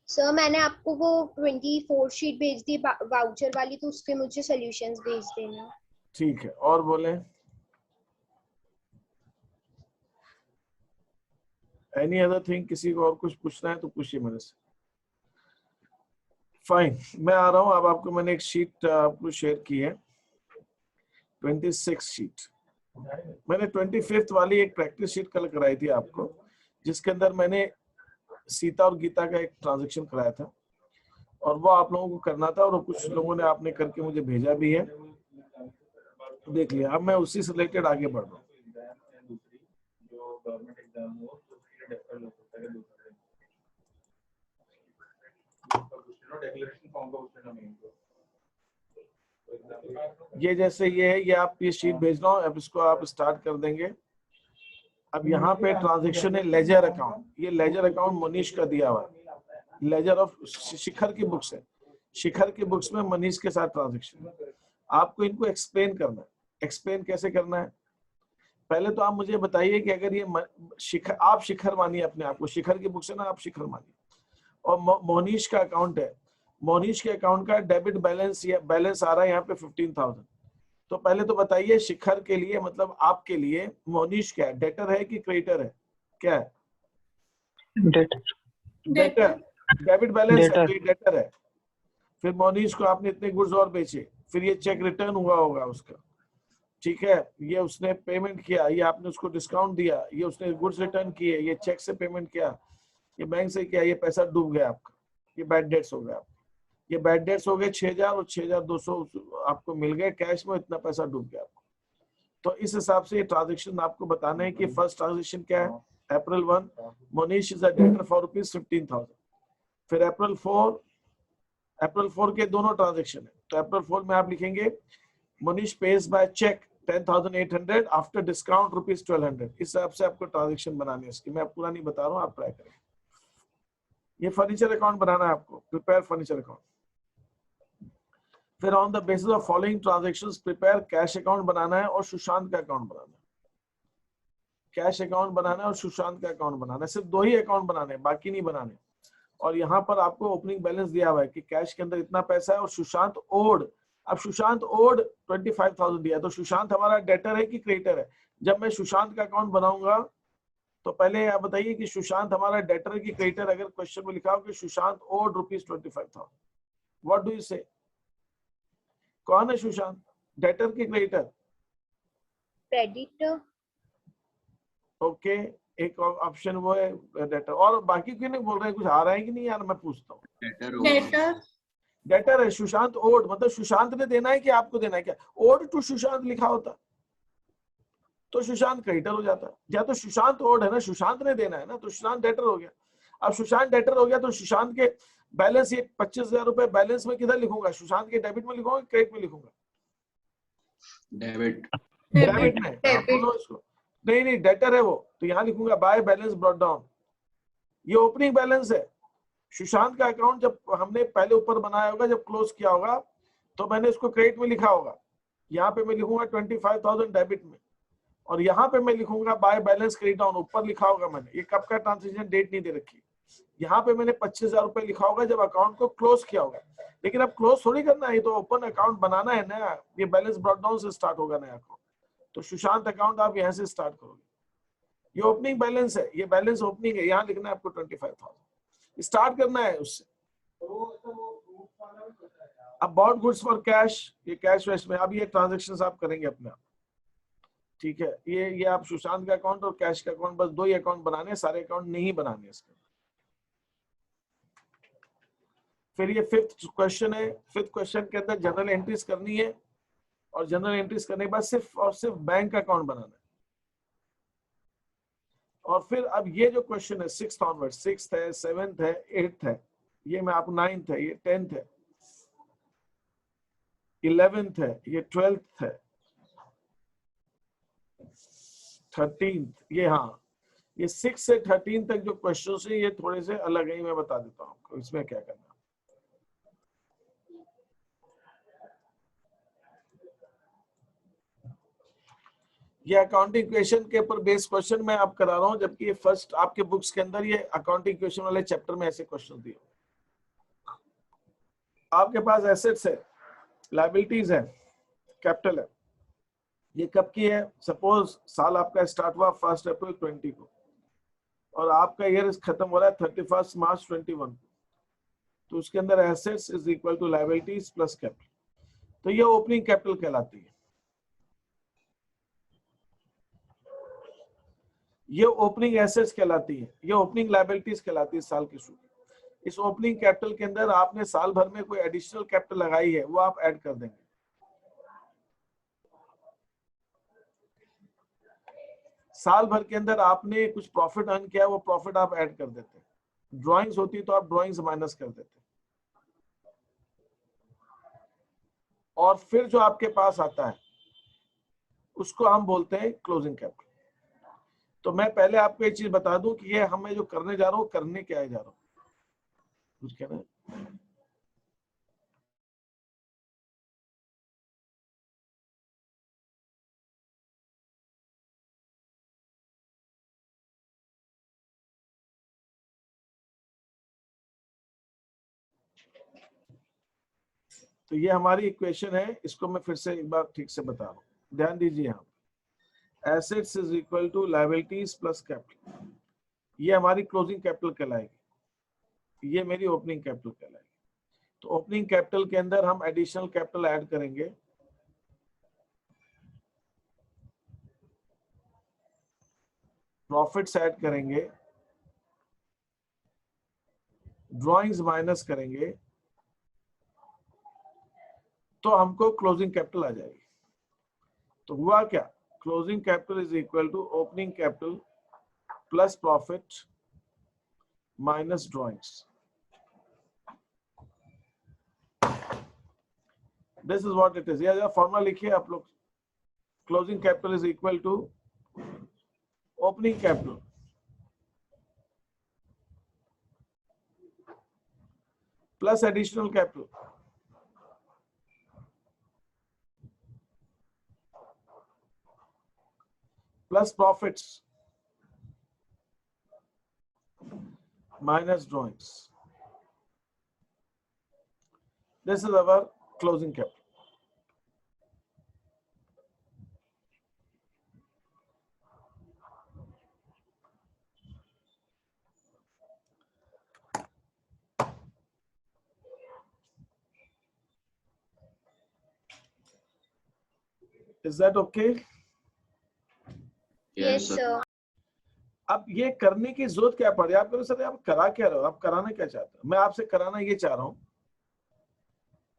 Sir मैंने आपको वो 24 शीट भेज दी वाउचर वाली, तो उसके मुझे सॉल्यूशंस भेज देना। ठीक है, और बोले एनी अदर थिंग? किसी को और कुछ पूछना है तो पूछिए मेरे से। फाइन, मैं आ रहा हूं। अब आपको मैंने एक शीट आपको शेयर की है, 26 शीट। मैंने 25th वाली एक प्रैक्टिस शीट कल कराई थी आपको, जिसके अंदर मैंने सीता और गीता का एक ट्रांजैक्शन कराया था, और वो आप लोगों को करना था, और कुछ लोगों ने आपने करके मुझे भेजा भी है, देख लिया। अब मैं उसी से रिलेटेड आगे बढ़ रहा हूँ। ये जैसे ये है, ये आप ये शीट भेज रहा हूँ, अब इसको आप स्टार्ट कर देंगे। अब यहाँ पे ट्रांजैक्शन है लेजर अकाउंट। ये लेजर अकाउंट मनीष का दिया हुआ है, लेजर ऑफ शिखर की बुक्स है। शिखर की बुक्स में मनीष के साथ ट्रांजैक्शन है। आपको इनको एक्सप्लेन करना है। एक्सप्लेन कैसे करना है? पहले तो आप मुझे बताइए कि अगर ये शिखर, आप शिखर मानिए अपने आप को, शिखर की बुक्स है ना, आप शिखर मानिए, और मोनीश का अकाउंट है। मोनीश के अकाउंट का डेबिट बैलेंस या बैलेंस आ रहा है यहाँ पे 15,000। तो पहले तो बताइए शिखर के लिए, मतलब आपके लिए मोनीश क्या है, डेटर है कि क्रेडिटर है? क्या है? डेटर। डेबिट बैलेंस है तो ये डेटर है। फिर मोनीश को आपने इतने गुड्स और बेचे, फिर ये चेक रिटर्न हुआ होगा उसका, ठीक है, ये उसने पेमेंट किया, ये आपने उसको डिस्काउंट दिया, ये उसने गुड्स रिटर्न किए, ये चेक से पेमेंट किया, ये बैंक से किया, ये पैसा डूब गया आपका, ये बैड डेट्स हो गया आपका। ये बैड डेट्स हो गए 6,000 और 6,200 आपको मिल गए कैश में, इतना पैसा डूब गया आपको। तो इस हिसाब से ये ट्रांजेक्शन आपको बताना है कि फर्स्ट ट्रांजेक्शन क्या है। अप्रैल 1, Monish is a debtor for ₹15,000। फिर अप्रैल 4 के दोनों ट्रांजेक्शन है, तो अप्रैल 4 में आप लिखेंगे Monish pays by cheque 10,800 after discount ₹1,200। इस हिसाब से आपको ट्रांजेक्शन बनानी है इसकी। मैं पूरा नहीं बता रहा हूँ, आप ट्राई करें। ये फर्नीचर अकाउंट बनाना है आपको, प्रिपेयर फर्नीचर अकाउंट। फिर on the basis of following transactions prepare cash account बनाना है और सुशांत का अकाउंट बनाना है। कैश अकाउंट बनाना है और सुशांत का अकाउंट बनाना है। सिर्फ 2 ही अकाउंट बनाने, बाकी नहीं बनाने। और यहाँ पर आपको ओपनिंग बैलेंस दिया हुआ है कि कैश के अंदर इतना पैसा है और सुशांत ओड। अब सुशांत ओड 25,000 दिया, तो सुशांत हमारा डेटर है कि क्रेडिटर है? जब मैं सुशांत का अकाउंट बनाऊंगा तो पहले आप बताइए कि सुशांत हमारा डेटर है कि क्रेडिटर? अगर क्वेश्चन में लिखा हो कि Sushant owed ₹25,000, what do you say? कौन है सुशांत, डेटर की क्रेडिटर? क्रेडिटर। ओके, एक ऑप्शन वो है डेटर। और बाकी क्यों नहीं बोल रहे हैं? कुछ आ रहा है कि नहीं यार? मैं पूछता हूँ। डेटर। डेटर है सुशांत ओड, मतलब सुशांत ने देना है कि आपको देना है? क्या ओड टू सुशांत लिखा होता तो सुशांत क्रेडिटर हो जाता। या तो सुशांत ओड है ना, सुशांत ने देना है ना, तो सुशांत डेटर हो गया। अब सुशांत डेटर हो गया तो सुशांत के बैलेंस, ये 25,000 रुपए बैलेंस में किधर लिखूंगा? सुशांत के डेबिट में लिखूंगा, क्रेडिट में लिखूंगा? डेबिट। डेबिट में। बोलो इसको। नहीं, डेटर है वो, तो यहाँ लिखूंगा बाय बैलेंस ब्रॉट डाउन। ये ओपनिंग बैलेंस है। सुशांत का अकाउंट जब हमने पहले ऊपर बनाया होगा, जब क्लोज किया होगा, तो मैंने इसको क्रेडिट में लिखा होगा। यहाँ पे मैं लिखूंगा 25,000 डेबिट में, और यहाँ पे मैं लिखूंगा बाय बैलेंस क्रेडिट डाउन, ऊपर लिखा होगा मैंने। ये कब का ट्रांजेक्शन, डेट नहीं दे रखी। यहाँ पे मैंने 25,000 रुपए लिखा होगा जब अकाउंट को क्लोज किया होगा। लेकिन अब क्लोज थोड़ी करना है, तो ओपन अकाउंट बनाना है ना। ये बैलेंस ब्रॉट डाउन से स्टार्ट होगा नया अकाउंट, तो सुशांत अकाउंट आप यहाँ से स्टार्ट करोगे। ये ओपनिंग बैलेंस है, ये बैलेंस ओपनिंग है, यहाँ लिखना है आपको 25,000, स्टार्ट करना है उससे। अब बॉट गुड्स फॉर कैश, ये कैश वैश में अब ये ट्रांजेक्शन आप करेंगे अपने आप, ठीक है। ये आप सुशांत का अकाउंट और कैश का अकाउंट, बस 2 ही अकाउंट बनाने, सारे अकाउंट नहीं बनाने इसके। फिर ये 5th क्वेश्चन है। 5th क्वेश्चन के अंदर जनरल एंट्रीज करनी है, और जनरल एंट्रीज करने के बाद सिर्फ और सिर्फ बैंक का अकाउंट बनाना है। और फिर अब ये जो क्वेश्चन है 6th ऑनवर्ड, 6th है, 7th है, 8th है, ये मैं आपको 9th है, ये 10th है, 11th है, ये 12th है, 13th, ये हाँ, ये 6 से 13 तक जो क्वेश्चन है ये थोड़े से अलग है, मैं बता देता हूँ आपको इसमें क्या करना। ये अकाउंटिंग इक्वेशन के ऊपर बेस क्वेश्चन मैं आप करा रहा हूँ, जबकि ये फर्स्ट आपके बुक्स के अंदर ये अकाउंटिंग इक्वेशन वाले चैप्टर में ऐसे क्वेश्चन दिए। आपके पास एसेट्स है, लायबिलिटीज है, कैपिटल है। ये कब की है? सपोज साल आपका स्टार्ट हुआ 1 अप्रैल 20 को और आपका ईयर खत्म हो रहा है 31 मार्च 21, तो उसके अंदर assets is equal to liabilities plus capital, तो ये ओपनिंग कैपिटल कहलाती है। ये ओपनिंग एसेट्स कहलाती है, ये ओपनिंग लायबिलिटीज कहलाती है साल की शुरू। इस ओपनिंग कैपिटल के अंदर आपने साल भर में कोई एडिशनल कैपिटल लगाई है वो आप ऐड कर देंगे। साल भर के अंदर आपने कुछ प्रॉफिट अर्न किया, वो प्रॉफिट आप ऐड कर देते हैं। ड्राइंग्स होती तो आप ड्राइंग्स माइनस कर देते। और फिर जो आपके पास आता है उसको हम बोलते हैं क्लोजिंग कैपिटल। तो मैं पहले आपको एक चीज बता दूं कि ये हमें जो करने जा रहा हूं, करने क्या जा रहा हूं, कुछ कहना? तो ये हमारी इक्वेशन है, इसको मैं फिर से एक बार ठीक से बता रहा हूँ, ध्यान दीजिए। यहाँ assets is equal to liabilities plus capital, ये हमारी क्लोजिंग कैपिटल कहलाएगी, ये मेरी ओपनिंग कैपिटल कहलाएगी। तो ओपनिंग कैपिटल के अंदर हम एडिशनल कैपिटल ऐड करेंगे, प्रॉफिट्स ऐड करेंगे, ड्राइंग्स माइनस करेंगे, तो हमको क्लोजिंग कैपिटल आ जाएगी। तो हुआ क्या? Closing capital is equal to opening capital plus profit minus drawings. This is what it is. ये फॉर्मूला लिखिए आप लोग। Closing capital is equal to opening capital plus additional capital plus profits minus drawings. This is our closing capital. Is that okay? Yes, sir. अब ये करने की जरूरत क्या पड़ी? आप करो सर, आप करा क्या रहे हो, आप कराना क्या चाहते हो? मैं आपसे कराना ये चाह रहा हूं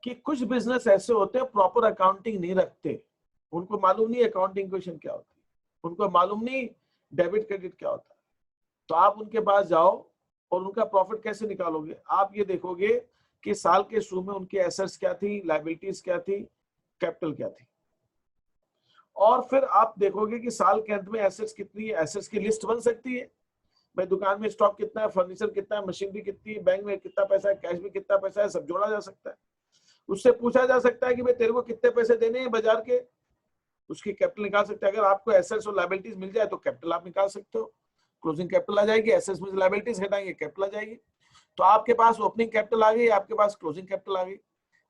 कि कुछ बिजनेस ऐसे होते हैं प्रॉपर अकाउंटिंग नहीं रखते, उनको मालूम नहीं अकाउंटिंग क्वेश्चन क्या होती है, उनको मालूम नहीं डेबिट क्रेडिट क्या होता है। तो आप उनके पास जाओ और उनका प्रॉफिट कैसे निकालोगे? आप ये देखोगे कि साल के शुरू में उनकी एसेट्स क्या थी, लायबिलिटीज क्या थी, कैपिटल क्या थी, और फिर आप देखोगे कि साल के अंत में एसेट्स कितनी है। एसेट्स की लिस्ट बन सकती है, भाई दुकान में स्टॉक कितना है, फर्नीचर कितना है, मशीनरी कितनी है, बैंक में कितना पैसा है, कैश में कितना पैसा है, सब जोड़ा जा सकता है। उससे पूछा जा सकता है कि भाई तेरे को कितने पैसे देने हैं बाजार के, उसकी कैपिटल निकाल सकते हैं। अगर आपको एसेट्स और लायबिलिटीज मिल जाए तो कैपिटल आप निकाल सकते हो, क्लोजिंग कैपिटल आ जाएगी। एसेट्स में लायबिलिटीज घटाएंगे, कैपिटल आ जाएगी। तो आपके पास ओपनिंग कैपिटल आ गई, आपके पास क्लोजिंग कैपिटल आ गई।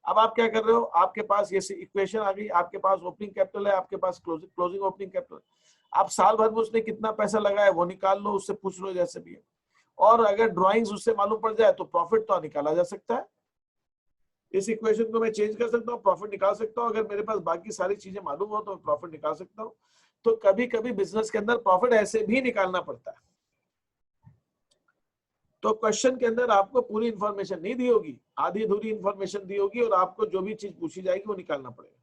अब आप क्या कर रहे हो? आपके पास ये इक्वेशन आ गई, आपके पास ओपनिंग कैपिटल है, आपके पास क्लोजिंग ओपनिंग कैपिटल। आप साल भर में उसने कितना पैसा लगाया वो निकाल लो, उससे पूछ लो जैसे भी है। और अगर ड्राइंग्स उससे मालूम पड़ जाए तो प्रॉफिट तो निकाला जा सकता है। इस इक्वेशन को मैं चेंज कर सकता हूँ, प्रॉफिट निकाल सकता हूँ। अगर मेरे पास बाकी सारी चीजें मालूम हो तो मैं प्रॉफिट निकाल सकता हूँ। तो कभी कभी बिजनेस के अंदर प्रॉफिट ऐसे भी निकालना पड़ता है। तो क्वेश्चन के अंदर आपको पूरी इंफॉर्मेशन नहीं दी होगी, आधी अधूरी इंफॉर्मेशन दी होगी, और आपको जो भी चीज पूछी जाएगी वो निकालना पड़ेगा।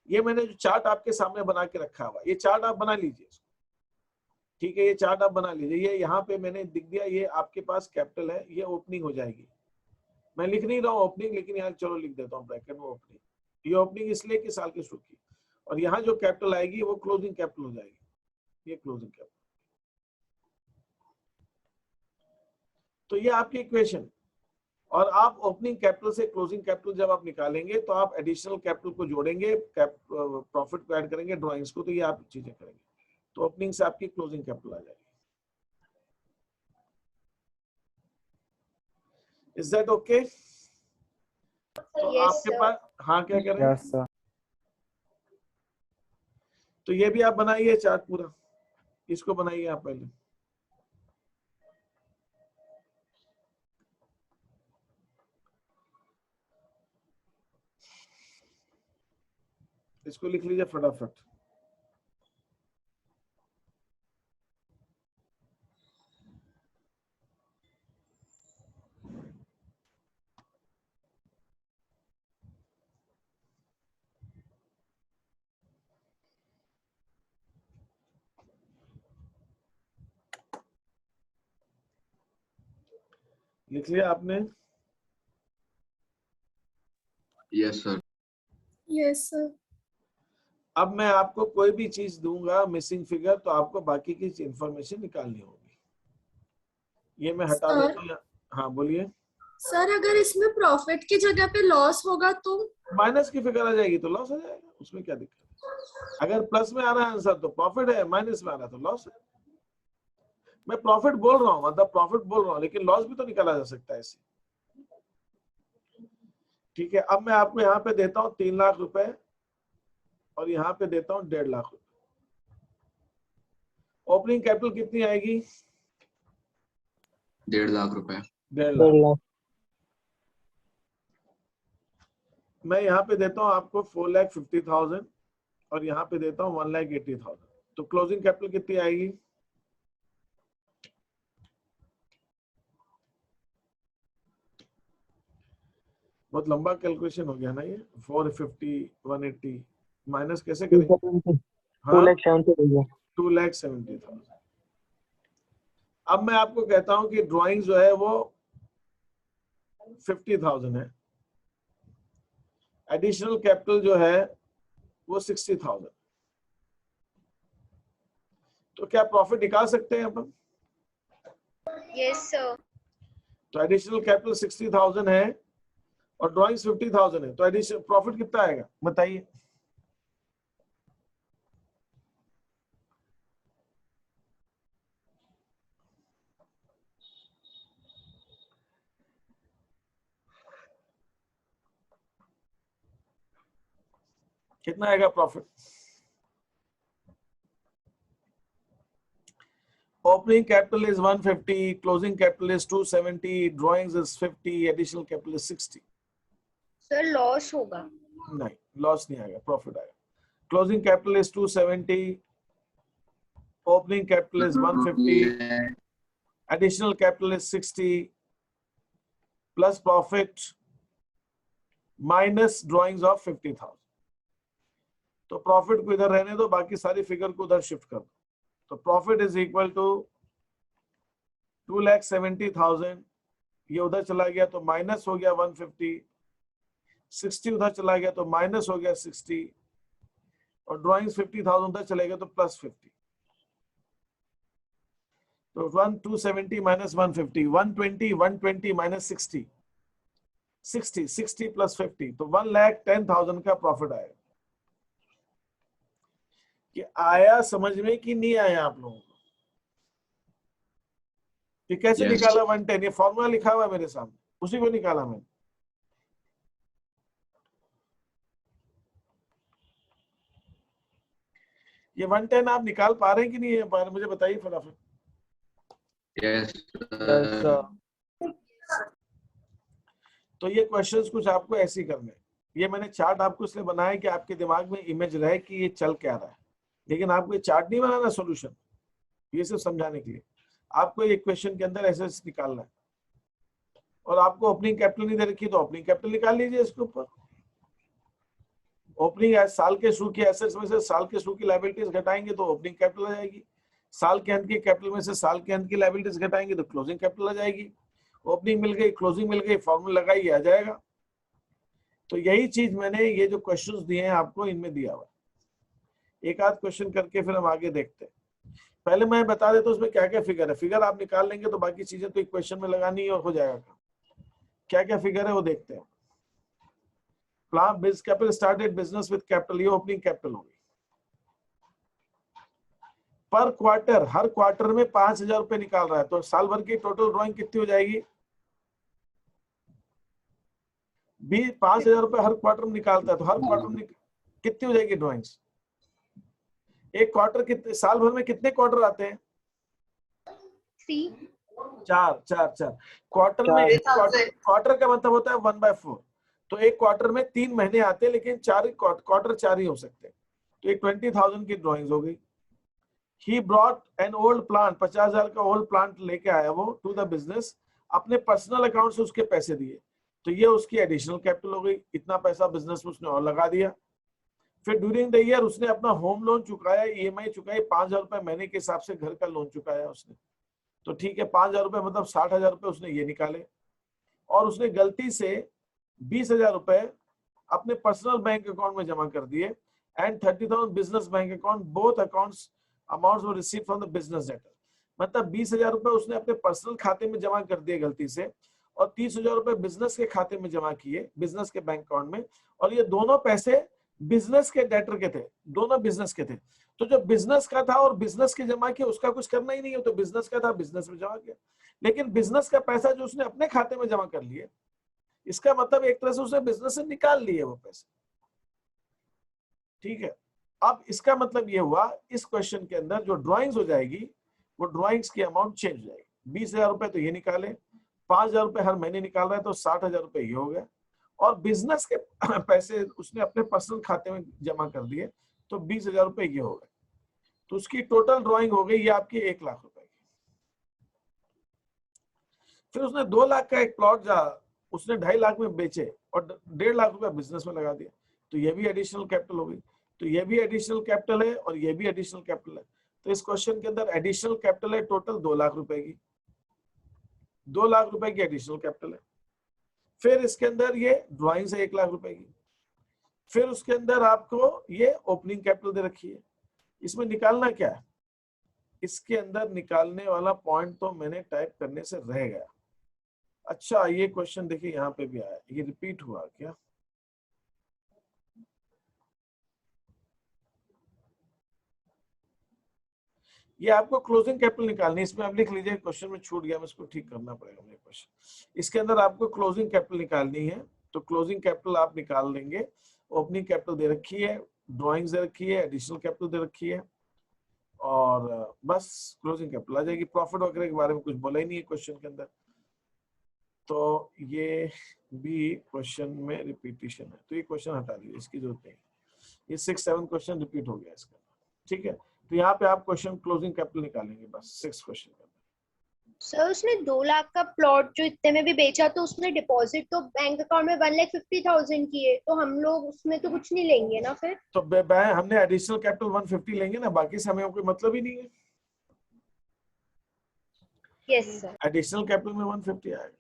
ये मैंने जो चार्ट आपके सामने बना के रखा हुआ, ये चार्ट आप बना लीजिए, ठीक है? ये चार्ट आप बना लीजिए। ये यहाँ पे मैंने दिख दिया, ये आपके पास कैपिटल है, ये ओपनिंग हो जाएगी। मैं लिख नहीं रहा हूँ ओपनिंग, लेकिन यहाँ चलो लिख देता हूँ ब्रैकेट में ओपनिंग। ये ओपनिंग इसलिए कि साल की शुरू की, और यहाँ जो कैपिटल आएगी वो क्लोजिंग कैपिटल हो जाएगी, ये क्लोजिंग कैपिटल। तो ये आपकी इक्वेशन। और आप ओपनिंग कैपिटल से क्लोजिंग कैपिटल जब आप निकालेंगे तो आप एडिशनल कैपिटल को जोड़ेंगे, प्रॉफिट को ऐड करेंगे, ड्राइंग्स को, तो ये आप चीजें करेंगे। तो ओपनिंग से आपकी क्लोजिंग कैपिटल आ जाएगी। Is that okay? Yes, आपके sir. पास, हाँ क्या करें? Yes sir. तो ये भी आप बनाइए चार्ट पूरा, इसको बनाइए आप पहले। इसको लिख लीजिए फटाफट। लिख लिया आपने? Yes sir. Yes sir. अब मैं आपको कोई भी चीज दूंगा मिसिंग फिगर, तो आपको बाकी की इंफॉर्मेशन निकालनी होगी। ये मैं हटा सर? देता हूँ। हाँ बोलिए। सर अगर इसमें प्रॉफिट की जगह पे लॉस होगा तो? माइनस की फिगर आ जाएगी तो लॉस हो जाएगा, उसमें क्या दिक्कत है? अगर प्लस में आ रहा है आंसर तो प्रॉफिट है, माइनस में आ रहा है तो लॉस है। मैं प्रॉफिट बोल रहा हूँ, मतलब प्रॉफिट बोल रहा हूँ, लेकिन लॉस भी तो निकाला जा सकता है ऐसे। ठीक है, अब मैं आपको यहाँ पे देता हूँ 3 लाख रुपए और यहाँ पे देता हूँ 1.5 लाख रुपए। ओपनिंग कैपिटल कितनी आएगी? 1.5 लाख रुपए। 1.5 लाख। मैं यहाँ पे देता हूँ आपको 4,50,000 और यहाँ पे देता हूँ 1,80,000। तो क्लोजिंग कैपिटल कितनी आएगी? बहुत लंबा कैलकुलेशन हो गया ना ये। 450, 180 माइनस कैसे करेंगे? हाँ 2,70,000। अब मैं आपको कहता हूं कि ड्राइंग जो है वो 50,000 है, एडिशनल कैपिटल जो है वो 60,000। तो क्या प्रॉफिट निकाल सकते हैं अपन? Yes, sir. तो एडिशनल कैपिटल 60,000 है और ड्राइंग्स 50,000 है, तो एडिशनल प्रॉफिट कितना आएगा बताइए? कितना आएगा profit? Opening capital is 150, closing capital is 270, drawings is 50, additional capital is 60. Sir, loss होगा. नहीं, लॉस नहीं आएगा, प्रॉफिट आएगा। Closing capital is 270, opening capital is 150, additional capital is 60 plus profit minus drawings of 50,000। तो प्रॉफिट को इधर रहने दो, बाकी सारी फिगर को उधर शिफ्ट कर दो। तो प्रॉफिट इज इक्वल टू 2,70,000, ये उधर चला गया तो माइनस हो गया 150, 60 उधर चला गया तो माइनस हो गया 60, और ड्राइंग्स 50,000 उधर चले गए तो प्लस 50। तो 270 माइनस 150, 120, 120 माइनस 60, 60 प्लस 50, तो 1,10,000 का प्रॉफिट आएगा। कि आया समझ में कि नहीं आया आप लोगों को? कि कैसे Yes. निकाला 110? ये फॉर्मूला लिखा हुआ है मेरे सामने, उसी को निकाला मैंने। ये 110 आप निकाल पा रहे हैं कि नहीं है, मुझे बताइए फटाफट। यस तो ये क्वेश्चंस कुछ आपको ऐसे ही करने हैं। ये मैंने चार्ट आपको इसलिए बनाया कि आपके दिमाग में इमेज रहे कि ये चल क्या रहा है, लेकिन आपको ये चार्ट नहीं बनाना सॉल्यूशन, ये सिर्फ समझाने के लिए। आपको एक क्वेश्चन के अंदर ऐसे निकालना है, और आपको ओपनिंग कैपिटल नहीं दे रखी तो ओपनिंग कैपिटल निकाल लीजिए इसके ऊपर। ओपनिंग साल के शुरू के एसेट्स में से साल के शुरू की लायबिलिटीज घटाएंगे तो ओपनिंग कैपिटल आ जाएगी। साल के अंत के कैपिटल में से साल के अंत की लायबिलिटीज घटाएंगे तो क्लोजिंग कैपिटल आ जाएगी। ओपनिंग मिल गई, क्लोजिंग मिल गई, फॉर्मूला लगाइए, आ जाएगा। तो यही चीज मैंने ये जो क्वेश्चंस दिए हैं आपको इनमें दिया हुआ। एक आध क्वेश्चन करके फिर हम आगे देखते हैं। पहले मैं बता देता हूँ उसमें क्या क्या फिगर है। फिगर आप निकाल लेंगे तो बाकी चीजें तो इक्वेशन में लगानी है और हो जाएगा। क्या क्या फिगर है वो देखते हैं। प्लान बिज capital started business with capital, ये ओपनिंग कैपिटल होगी। पर क्वार्टर, हर क्वार्टर में 5,000 रुपए निकाल रहा है, तो साल भर की टोटल ड्राइंग कितनी हो जाएगी? 5,000 रुपए हर क्वार्टर में निकालता है, तो हर क्वार्टर में कितनी हो जाएगी ड्राइंग्स? एक क्वार्टर कितने, साल भर में कितने क्वार्टर आते हैं? 3। चार क्वार्टर में, एक क्वार्टर का मतलब होता है 1/4। तो एक क्वार्टर में 3 महीने आते हैं, लेकिन क्वार्टर 4 ही हो सकते हैं। तो एक 20,000 की ड्राइंग्स हो गई। He brought an old plant, 50,000 का ओल्ड प्लांट लेके आया वो टू द बिजनेस, अपने पर्सनल अकाउंट से उसके पैसे दिए, तो ये उसकी एडिशनल कैपिटल हो गई। इतना पैसा बिजनेस में उसने और लगा दिया। फिर ड्यूरिंग द ईयर उसने अपना होम लोन चुकाया, ईएमआई चुकाई, 5,000 रुपए महीने के हिसाब से घर का लोन चुकाया उसने। तो ठीक है, 5,000 रुपए मतलब 60,000 रुपए उसने ये निकाले। और उसने गलती से 20,000 रुपए अपने पर्सनल बैंक अकाउंट में जमा कर दिए, and 30,000 business bank account, both accounts amounts were received from the business debtor. मतलब 20,000 रुपए उसने अपने पर्सनल खाते में जमा कर दिए गलती से, और 30,000 रुपए बिजनेस के खाते में जमा किए, बिजनेस के बैंक अकाउंट में। और ये दोनों पैसे बिजनेस के डेटर के थे, दोनों बिजनेस के थे। तो जो बिजनेस का था और बिजनेस के जमा किया, उसका कुछ करना ही नहीं है, तो बिजनेस का था, बिजनेस में जमा किया। लेकिन बिजनेस का पैसा जो उसने अपने खाते में जमा कर लिए, इसका मतलब एक तरह से उसने बिजनेस से निकाल लिए वो पैसे। ठीक है, अब इसका मतलब ये हुआ, इस क्वेश्चन के अंदर जो ड्राइंग्स हो जाएगी, वो ड्राइंग्स की अमाउंट चेंज हो जाएगी। 20,000 रुपए तो ये निकाले, 5,000 रुपए हर महीने निकाल रहा है, तो 60,000 रुपए ये हो गया। और बिजनेस के पैसे उसने अपने पर्सनल खाते में जमा कर दिए, तो 20,000 रुपए ये हो गए। तो उसकी टोटल ड्राइंग हो गई ये आपकी 1 लाख रुपए की। फिर उसने 2 लाख का एक प्लॉट उसने 2.5 लाख में बेचे और 1.5 लाख रुपए बिजनेस में लगा दिया, तो ये भी एडिशनल कैपिटल हो गई। तो ये भी एडिशनल कैपिटल है और ये भी एडिशनल कैपिटल है। तो इस क्वेश्चन के अंदर एडिशनल कैपिटल है टोटल 2 लाख रुपए की, 2 लाख रुपए की एडिशनल कैपिटल है। फिर इसके अंदर ये ड्राइंग से 1 लाख रुपए की। फिर उसके अंदर आपको ये ओपनिंग कैपिटल दे रखी है। इसमें निकालना क्या है? इसके अंदर निकालने वाला पॉइंट तो मैंने टाइप करने से रह गया। अच्छा, ये क्वेश्चन देखिए यहाँ पे भी आया, ये रिपीट हुआ क्या? ये आपको क्लोजिंग कैपिटल निकालनी है। इसमें आप लिख लीजिए, क्वेश्चन में छूट गया, मैं इसको ठीक करना पड़ेगा मेरे क्वेश्चन। इसके अंदर आपको क्लोजिंग कैपिटल निकालनी है, तो क्लोजिंग कैपिटल आप निकाल लेंगे। ओपनिंग कैपिटल दे रखी है, ड्राइंग्स दे रखी है, एडिशनल कैपिटल दे रखी है, और बस क्लोजिंग कैपिटल आ जाएगी। प्रॉफिट वगैरह के बारे में कुछ बोला ही नहीं है क्वेश्चन के अंदर, तो ये भी क्वेश्चन में रिपीटिशन है, तो ये क्वेश्चन हटा दीजिए, इसकी जरूरत नहीं। ये 6-7 क्वेश्चन रिपीट हो गया इसका। ठीक है, तो यहाँ पे आप क्वेश्चन क्लोजिंग कैपिटल निकालेंगे बस 6 क्वेश्चन का। सर उसने 2 लाख का प्लॉट जो इतने में भी बेचा, तो उसने डिपॉजिट तो बैंक अकाउंट में 1,50,000 की है, तो हम लोग उसमें तो कुछ नहीं लेंगे ना फिर? तो हमने एडिशनल कैपिटल 150 लेंगे ना, बाकी से हमें कोई मतलब ही नहीं है। Yes sir. एडिशनल कैपिटल में 150 आएगा।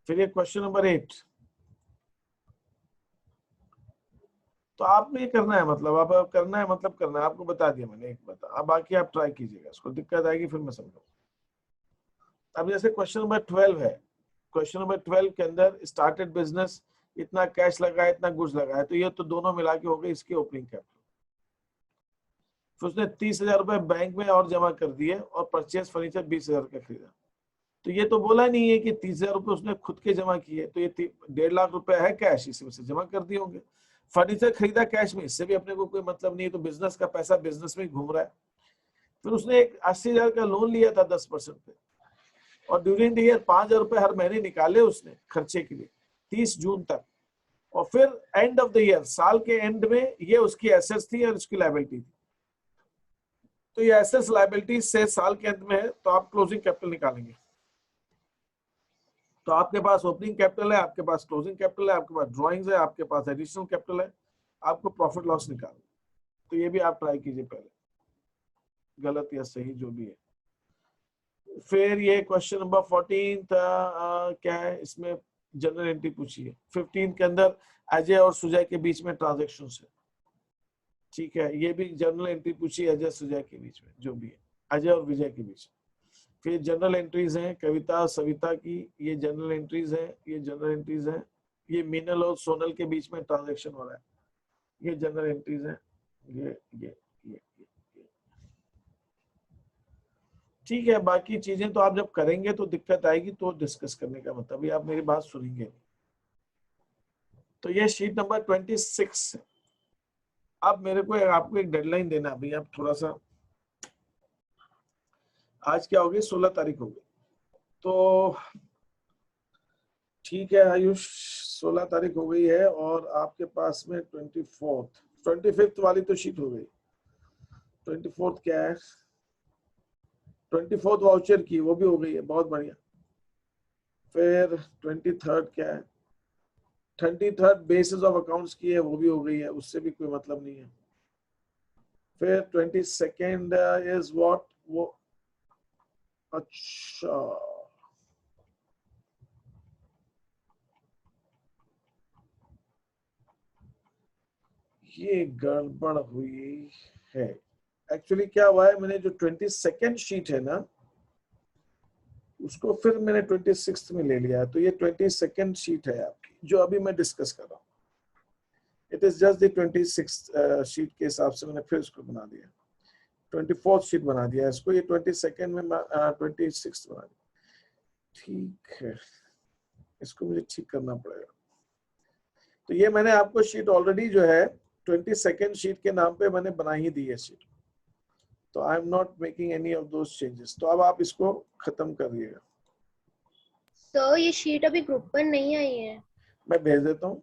फिर ये क्वेश्चन नंबर 8, तो आपने ये करना है, मतलब अब करना है, मतलब करना है, आपको बता दिया मैंने, एक बता, अब बाकी आप ट्राई कीजिएगा, इसको दिक्कत आएगी फिर मैं समझाऊंगा। अब जैसे क्वेश्चन नंबर 12 है, क्वेश्चन नंबर 12 के अंदर स्टार्टेड बिजनेस, इतना कैश लगा है, इतना गुड्स लगा है, तो ये तो दोनों मिला के हो गए इसकी ओपनिंग कैपिटल। फिर उसने 30,000 रुपए बैंक में और जमा कर दिए, और परचेज फर्नीचर 20,000 का खरीदा। तो ये तो बोला नहीं है कि 30,000 रुपए उसने खुद के जमा किए, तो ये 1.5 लाख रुपए है कैश, इसमें से जमा कर दिए होंगे। फर्नीचर खरीदा कैश में, इससे भी अपने को कोई मतलब नहीं है, तो बिजनेस का पैसा बिजनेस में घूम रहा है। फिर उसने एक 80,000 का लोन लिया था 10% पे, और ड्यूरिंग द ईयर 5,000 रुपए हर महीने निकाले उसने खर्चे के लिए 30 जून तक। और फिर एंड ऑफ द ईयर, साल के एंड में, ये उसकी एसेट्स थी और उसकी लायबिलिटी थी। तो ये एसेट्स लायबिलिटी से साल के अंत में है, तो आप क्लोजिंग कैपिटल निकालेंगे। तो आपके पास ओपनिंग कैपिटल है, आपके पास क्लोजिंग कैपिटल है, आपके पास ड्राइंग्स है, आपके पास एडिशनल कैपिटल है, आपको प्रॉफिट लॉस निकालना। तो ये भी आप ट्राई कीजिए पहले, गलत या सही जो भी है। फिर ये क्वेश्चन नंबर 14 था, क्या है इसमें? जनरल एंट्री पूछी है। 15 के अंदर अजय और सुजय के बीच में ट्रांजेक्शन है, ठीक है, ये भी जनरल एंट्री पूछी है, अजय सुजय के बीच में जो भी है, अजय और विजय के बीच में। फिर जनरल एंट्रीज हैं कविता सविता की, ये जनरल एंट्रीज हैं, ये जनरल एंट्रीज हैं। ये मीनल और सोनल के बीच में ट्रांजैक्शन हो रहा है, ये जनरल एंट्रीज हैं। ये ठीक है, बाकी चीजें तो आप जब करेंगे तो दिक्कत आएगी, तो डिस्कस करने का मतलब ये आप मेरी बात सुनेंगे। तो ये शीट नंबर 26 है। अब मेरे को आपको एक डेडलाइन देना अभी, आप थोड़ा सा, आज क्या हो गई, 16 तारीख हो गई, तो ठीक है आयुष, 16 तारीख हो गई है और आपके पास में 25th वाली तो शीट हो गई। 24th क्या है, 24th वाउचर की, वो भी हो गई है, बहुत बढ़िया। फिर 23rd क्या है, 23rd बेसिस ऑफ अकाउंट्स की है, वो भी हो गई है, उससे भी कोई मतलब नहीं है। फिर 22nd इज व्हाट, वो अच्छा ये गड़बड़ हुई है। एक्चुअली क्या हुआ है, मैंने जो 22nd शीट है ना, उसको फिर मैंने 26th में ले लिया है, तो ये 22nd शीट है आपकी जो अभी मैं डिस्कस कर रहा हूँ। It is just the 26th sheet के हिसाब से मैंने फिर इसको बना दिया, 24th शीट बना दिया इसको, ये 22nd में 26th बना दिया। ठीक है, इसको मुझे ठीक करना पड़ेगा। तो ये मैंने आपको शीट ऑलरेडी जो है 22nd शीट के नाम पे मैंने बना ही दी है शीट, तो I am not making any of those changes. तो अब आप इसको खत्म कर दिएगा। सर ये शीट अभी ग्रुप पर नहीं आई है। मैं भेज देता हूँ।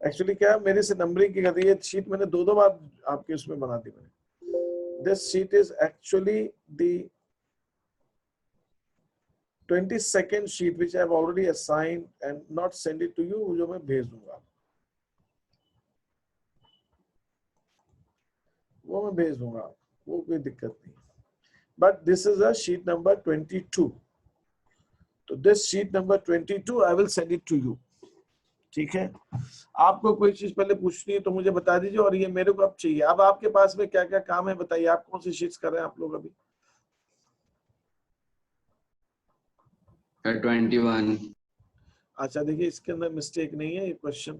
एक्चुअली क्या है, मेरे से नंबरिंग की गई, ये शीट मैंने दो बार आपके उसमें बना दी मैंने। This sheet is actually the 22nd sheet which I have already assigned and not send it to you, जो मैं भेज दूंगा, वो मैं भेज दूंगा, वो कोई दिक्कत नहीं। But this is a sheet number 22, तो this sheet number 22 I will send it to you. ठीक है, आपको कोई चीज पहले पूछनी है तो मुझे बता दीजिए, और ये मेरे को अब चाहिए। अब आपके पास में क्या क्या काम है बताइए, आप कौन सी शीट्स कर रहे हैं आप लोग अभी? 21। अच्छा देखिए, इसके अंदर मिस्टेक नहीं है, ये क्वेश्चन,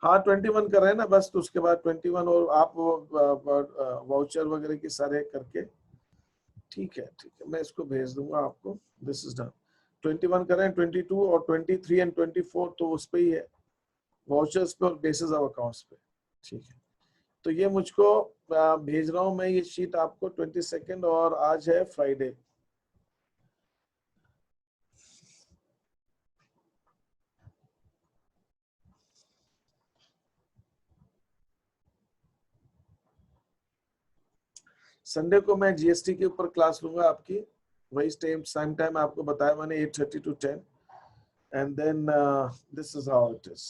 हाँ 21 कर रहे हैं ना बस, तो उसके बाद 21 और आप वाउचर वगैरह के सारे करके, ठीक है मैं इसको भेज दूंगा आपको। This is done. 21 कर रहे हैं, 22 और 23 एंड 24 तो उस पे ही है, वाउचर्स पे और बेसिस ऑफ अकाउंट्स पे। ठीक है, तो ये मुझको भेज रहा हूँ मैं ये शीट आपको 22nd, और आज है फ्राइडे। संडे को मैं जीएसटी के ऊपर क्लास लूंगा आपकी, वही सेम टाइम आपको बताया मैंने, 8:30 to 10, and then this is how it is.